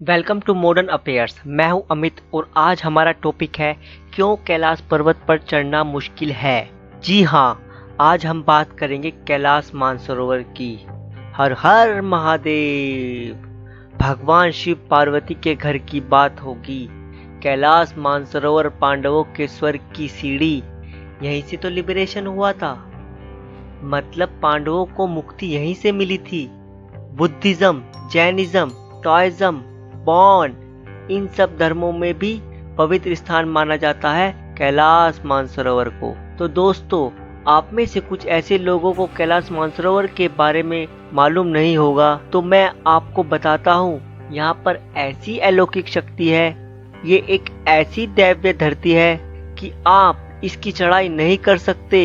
Welcome to modern affairs. मैं हूं अमित और आज हमारा टॉपिक है क्यों कैलाश पर्वत पर चढ़ना मुश्किल है। जी हाँ, आज हम बात करेंगे कैलाश मानसरोवर की। हर हर महादेव। भगवान शिव पार्वती के घर की बात होगी। कैलाश मानसरोवर पांडवों के स्वर्ग की सीढ़ी, यहीं से तो लिबरेशन हुआ था। मतलब पांडवों को मुक्ति यहीं से मिली थी। बुद्धिज्म, जैनिज्म, टॉइज्म, बौन, इन सब धर्मों में भी पवित्र स्थान माना जाता है कैलाश मानसरोवर को। तो दोस्तों, आप में से कुछ ऐसे लोगों को कैलाश मानसरोवर के बारे में मालूम नहीं होगा, तो मैं आपको बताता हूँ। यहाँ पर ऐसी अलौकिक शक्ति है, ये एक ऐसी दैवीय धरती है कि आप इसकी चढ़ाई नहीं कर सकते।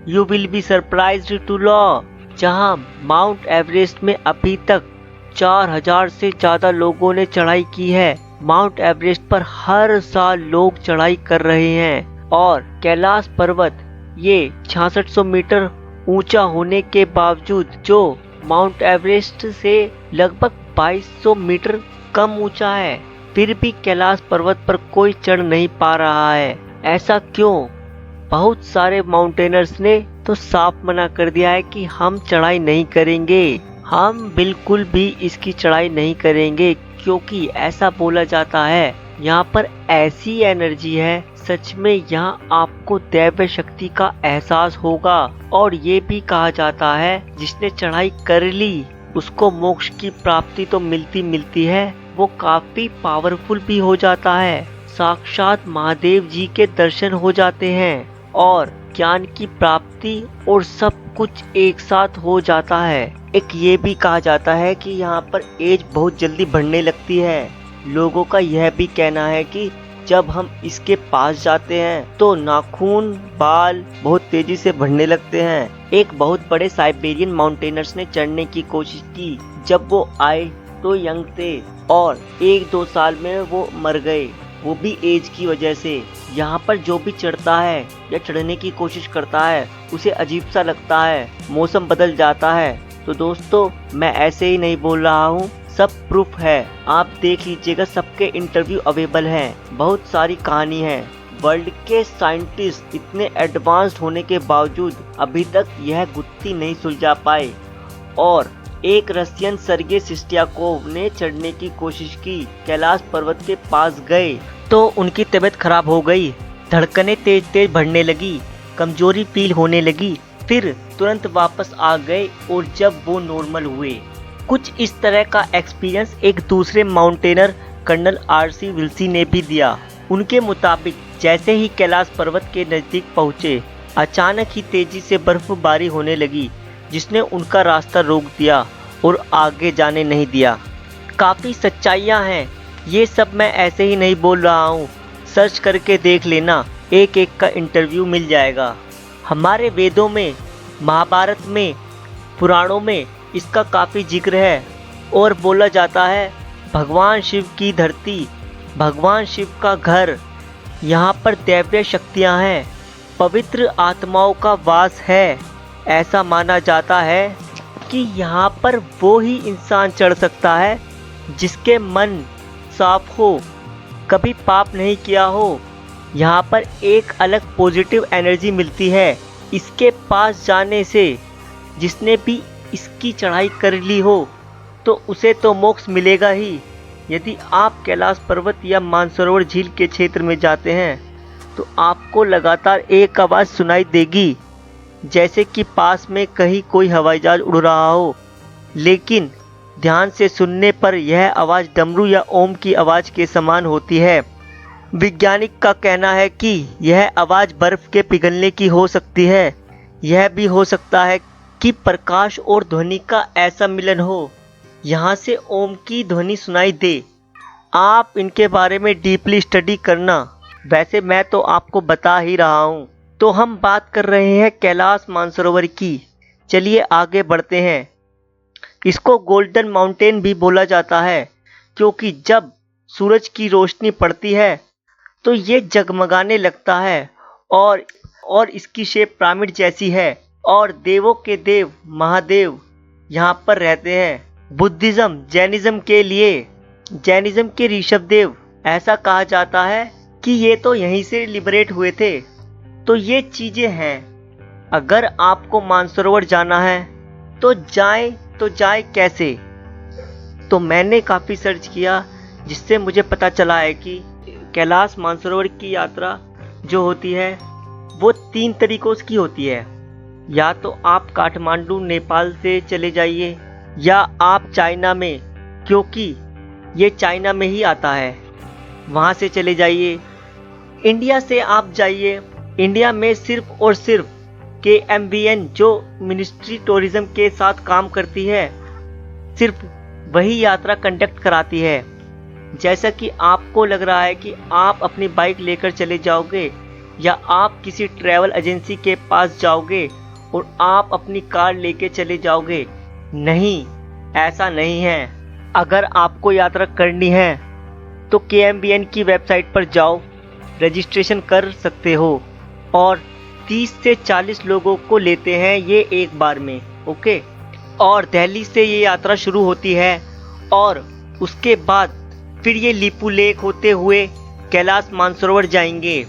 You will be surprised to know. जहाँ माउंट एवरेस्ट में अभी तक 4000 से ज्यादा लोगों ने चढ़ाई की है। माउंट एवरेस्ट पर हर साल लोग चढ़ाई कर रहे हैं और कैलाश पर्वत ये 6600 मीटर ऊंचा होने के बावजूद, जो माउंट एवरेस्ट से लगभग 2200 मीटर कम ऊंचा है, फिर भी कैलाश पर्वत पर कोई चढ़ नहीं पा रहा है। ऐसा क्यों? बहुत सारे माउंटेनर्स ने तो साफ मना कर दिया है कि हम चढ़ाई नहीं करेंगे, हम बिल्कुल भी इसकी चढ़ाई नहीं करेंगे, क्योंकि ऐसा बोला जाता है यहाँ पर ऐसी एनर्जी है, सच में यहाँ आपको दैव शक्ति का एहसास होगा। और ये भी कहा जाता है जिसने चढ़ाई कर ली उसको मोक्ष की प्राप्ति तो मिलती है, वो काफी पावरफुल भी हो जाता है। साक्षात महादेव जी के दर्शन हो जाते हैं और ज्ञान की प्राप्ति और सब कुछ एक साथ हो जाता है। एक ये भी कहा जाता है कि यहाँ पर एज बहुत जल्दी बढ़ने लगती है। लोगों का यह भी कहना है कि जब हम इसके पास जाते हैं तो नाखून, बाल बहुत तेजी से बढ़ने लगते हैं। एक बहुत बड़े साइबेरियन माउंटेनर्स ने चढ़ने की कोशिश की। जब वो आए तो यंग थे और 1-2 साल में वो मर गए, वो भी एज की वजह से। यहाँ पर जो भी चढ़ता है या चढ़ने की कोशिश करता है उसे अजीब सा लगता है, मौसम बदल जाता है। तो दोस्तों, मैं ऐसे ही नहीं बोल रहा हूँ, सब प्रूफ है, आप देख लीजिएगा, सबके इंटरव्यू अवेलेबल हैं। बहुत सारी कहानी है। वर्ल्ड के साइंटिस्ट इतने एडवांस्ड होने के बावजूद अभी तक यह गुत्थी नहीं सुलझा पाए। और एक रशियन सर्गे सिस्टियाकोव ने चढ़ने की कोशिश की, कैलाश पर्वत के पास गए तो उनकी तबीयत खराब हो गई, धड़कनें तेज तेज बढ़ने लगी, कमजोरी फील होने लगी, फिर तुरंत वापस आ गए और जब वो नॉर्मल हुए। कुछ इस तरह का एक्सपीरियंस एक दूसरे माउंटेनर कर्नल आरसी विल्सी ने भी दिया। उनके मुताबिक जैसे ही कैलाश पर्वत के नजदीक पहुंचे, अचानक ही तेजी से बर्फबारी होने लगी, जिसने उनका रास्ता रोक दिया और आगे जाने नहीं दिया। काफ़ी सच्चाइयाँ हैं, ये सब मैं ऐसे ही नहीं बोल रहा हूँ, सर्च करके देख लेना, एक एक का इंटरव्यू मिल जाएगा। हमारे वेदों में, महाभारत में, पुराणों में इसका काफ़ी जिक्र है और बोला जाता है भगवान शिव की धरती, भगवान शिव का घर, यहाँ पर दैवीय शक्तियाँ हैं, पवित्र आत्माओं का वास है। ऐसा माना जाता है कि यहाँ पर वो ही इंसान चढ़ सकता है जिसके मन साफ हो, कभी पाप नहीं किया हो। यहाँ पर एक अलग पॉजिटिव एनर्जी मिलती है इसके पास जाने से। जिसने भी इसकी चढ़ाई कर ली हो तो उसे तो मोक्ष मिलेगा ही। यदि आप कैलाश पर्वत या मानसरोवर झील के क्षेत्र में जाते हैं तो आपको लगातार एक आवाज़ सुनाई देगी, जैसे कि पास में कहीं कोई हवाई जहाज उड़ रहा हो। लेकिन ध्यान से सुनने पर यह आवाज़ डमरू या ओम की आवाज़ के समान होती है। वैज्ञानिक का कहना है कि यह आवाज़ बर्फ के पिघलने की हो सकती है। यह भी हो सकता है कि प्रकाश और ध्वनि का ऐसा मिलन हो, यहाँ से ओम की ध्वनि सुनाई दे। आप इनके बारे में डीपली स्टडी करना, वैसे मैं तो आपको बता ही रहा हूँ। तो हम बात कर रहे हैं कैलाश मानसरोवर की। चलिए आगे बढ़ते हैं। इसको गोल्डन माउंटेन भी बोला जाता है, क्योंकि जब सूरज की रोशनी पड़ती है तो ये जगमगाने लगता है और इसकी शेप पिरामिड जैसी है। और देवों के देव महादेव यहाँ पर रहते हैं। बुद्धिज्म, जैनिज्म के लिए जैनिज्म के ऋषभदेव, ऐसा कहा जाता है कि ये तो यहीं से लिबरेट हुए थे। तो ये चीजें हैं। अगर आपको मानसरोवर जाना है तो जाए कैसे? तो मैंने काफ़ी सर्च किया, जिससे मुझे पता चला है कि कैलाश मानसरोवर की यात्रा जो होती है वो 3 तरीकों की होती है। या तो आप काठमांडू नेपाल से चले जाइए, या आप चाइना में, क्योंकि ये चाइना में ही आता है, वहाँ से चले जाइए। इंडिया से आप जाइए। इंडिया में सिर्फ और सिर्फ KMBN जो मिनिस्ट्री टूरिज्म के साथ काम करती है, सिर्फ वही यात्रा कंडक्ट कराती है। जैसा कि आपको लग रहा है कि आप अपनी बाइक लेकर चले जाओगे, या आप किसी ट्रैवल एजेंसी के पास जाओगे और आप अपनी कार लेके चले जाओगे। नहीं, ऐसा नहीं है। अगर आपको यात्रा करनी है तो KMBN की वेबसाइट पर जाओ, रजिस्ट्रेशन कर सकते हो, और 30 से 40 लोगों को लेते हैं ये एक बार में। ओके। और दिल्ली से ये यात्रा शुरू होती है, और उसके बाद फिर ये लीपू लेक होते हुए कैलाश मानसरोवर जाएंगे।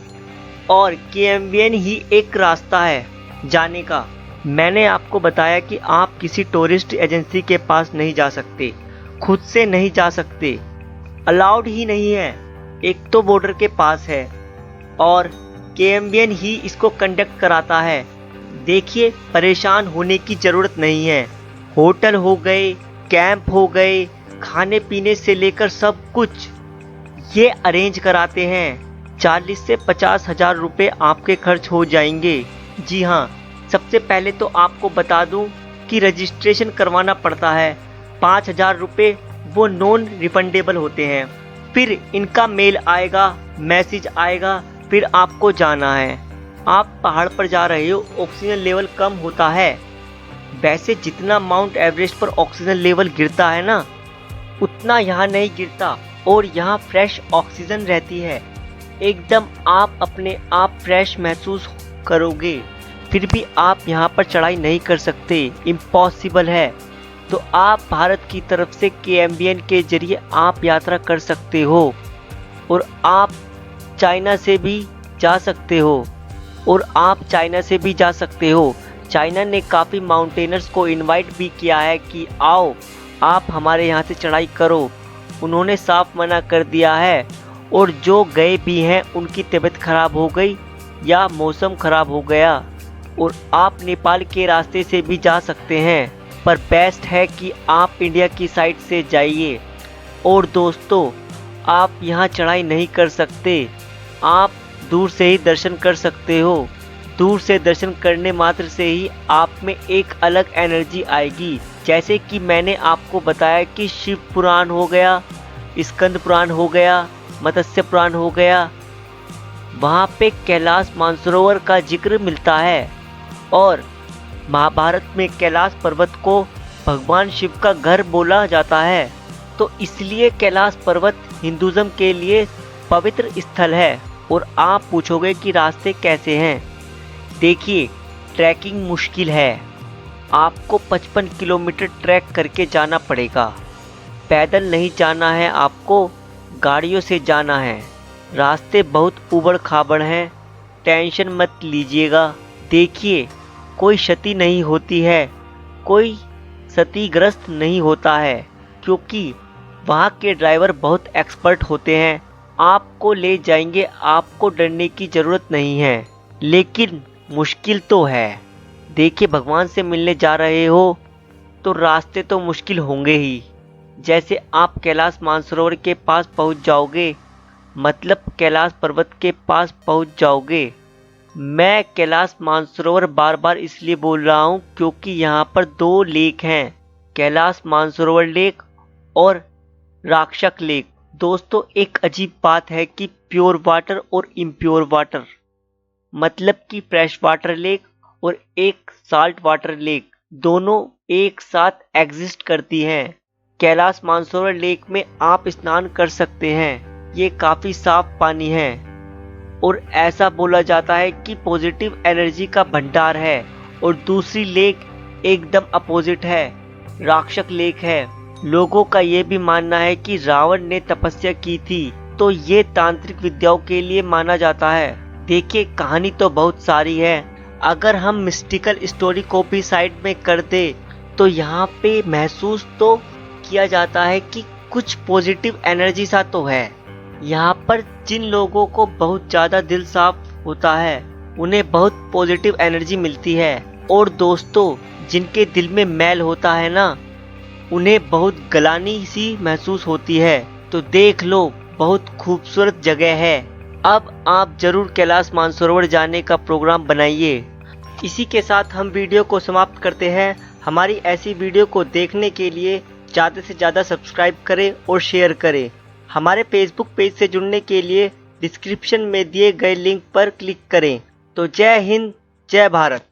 और KMBN ही एक रास्ता है जाने का। मैंने आपको बताया कि आप किसी टूरिस्ट एजेंसी के पास नहीं जा सकते, खुद से नहीं जा सकते, अलाउड ही नहीं है। एक तो बॉर्डर के पास है, और KMBN ही इसको कंडक्ट कराता है। देखिए, परेशान होने की ज़रूरत नहीं है। होटल हो गए, कैंप हो गए, खाने पीने से लेकर सब कुछ ये अरेंज कराते हैं। 40 से 50 हज़ार रुपये आपके खर्च हो जाएंगे। जी हाँ, सबसे पहले तो आपको बता दूं कि रजिस्ट्रेशन करवाना पड़ता है। 5,000 रुपये वो नॉन रिफंडेबल होते हैं। फिर इनका मेल आएगा, मैसेज आएगा, फिर आपको जाना है। आप पहाड़ पर जा रहे हो, ऑक्सीजन लेवल कम होता है। वैसे जितना माउंट एवरेस्ट पर ऑक्सीजन लेवल गिरता है ना, उतना यहाँ नहीं गिरता, और यहाँ फ्रेश ऑक्सीजन रहती है। एकदम आप अपने आप फ्रेश महसूस करोगे। फिर भी आप यहाँ पर चढ़ाई नहीं कर सकते, इम्पॉसिबल है। तो आप भारत की तरफ से KMBN के जरिए आप यात्रा कर सकते हो, और आप चाइना से भी जा सकते हो, चाइना ने काफ़ी माउंटेनर्स को इनवाइट भी किया है कि आओ आप हमारे यहाँ से चढ़ाई करो। उन्होंने साफ मना कर दिया है, और जो गए भी हैं उनकी तबीयत खराब हो गई या मौसम खराब हो गया। और आप नेपाल के रास्ते से भी जा सकते हैं, पर बेस्ट है कि आप इंडिया की साइड से जाइए। और दोस्तों, आप यहाँ चढ़ाई नहीं कर सकते, आप दूर से ही दर्शन कर सकते हो। दूर से दर्शन करने मात्र से ही आप में एक अलग एनर्जी आएगी। जैसे कि मैंने आपको बताया कि शिव पुराण हो गया, स्कंद पुराण हो गया, मत्स्य पुराण हो गया, वहाँ पे कैलाश मानसरोवर का जिक्र मिलता है। और महाभारत में कैलाश पर्वत को भगवान शिव का घर बोला जाता है। तो इसलिए कैलाश पर्वत हिंदुज़म के लिए पवित्र स्थल है। और आप पूछोगे कि रास्ते कैसे हैं? देखिए, ट्रैकिंग मुश्किल है। आपको 55 किलोमीटर ट्रैक करके जाना पड़ेगा। पैदल नहीं जाना है, आपको गाड़ियों से जाना है। रास्ते बहुत ऊबड़ खाबड़ हैं, टेंशन मत लीजिएगा। देखिए, कोई क्षति नहीं होती है, कोई क्षतिग्रस्त नहीं होता है, क्योंकि वहाँ के ड्राइवर बहुत एक्सपर्ट होते हैं। आपको ले जाएंगे, आपको डरने की ज़रूरत नहीं है। लेकिन मुश्किल तो है। देखिए, भगवान से मिलने जा रहे हो तो रास्ते तो मुश्किल होंगे ही। जैसे आप कैलाश मानसरोवर के पास पहुंच जाओगे, मतलब कैलाश पर्वत के पास पहुंच जाओगे। मैं कैलाश मानसरोवर बार बार इसलिए बोल रहा हूं क्योंकि यहाँ पर 2 लेक हैं, कैलाश मानसरोवर लेक और राक्षक लेक। दोस्तों, एक अजीब बात है कि प्योर वाटर और इम्प्योर वाटर, मतलब कि फ्रेश वाटर लेक और एक साल्ट वाटर लेक, दोनों एक साथ एग्जिस्ट करती हैं। कैलाश मानसरोवर लेक में आप स्नान कर सकते हैं। ये काफ़ी साफ पानी है, और ऐसा बोला जाता है कि पॉजिटिव एनर्जी का भंडार है। और दूसरी लेक एकदम अपोजिट है, राक्षक लेक है। लोगों का ये भी मानना है कि रावण ने तपस्या की थी, तो ये तांत्रिक विद्याओं के लिए माना जाता है। देखिए, कहानी तो बहुत सारी है। अगर हम मिस्टिकल स्टोरी को भी साइड में कर दे तो यहाँ पे महसूस तो किया जाता है कि कुछ पॉजिटिव एनर्जी सा तो है। यहाँ पर जिन लोगों को बहुत ज़्यादा दिल साफ होता है उन्हें बहुत पॉजिटिव एनर्जी मिलती है, और दोस्तों जिनके दिल में मैल होता है ना, उन्हें बहुत गलानी सी महसूस होती है। तो देख लो, बहुत खूबसूरत जगह है। अब आप जरूर कैलाश मानसरोवर जाने का प्रोग्राम बनाइए। इसी के साथ हम वीडियो को समाप्त करते हैं। हमारी ऐसी वीडियो को देखने के लिए ज़्यादा से ज़्यादा सब्सक्राइब करें और शेयर करें। हमारे फेसबुक पेज से जुड़ने के लिए डिस्क्रिप्शन में दिए गए लिंक पर क्लिक करें। तो जय हिंद, जय भारत।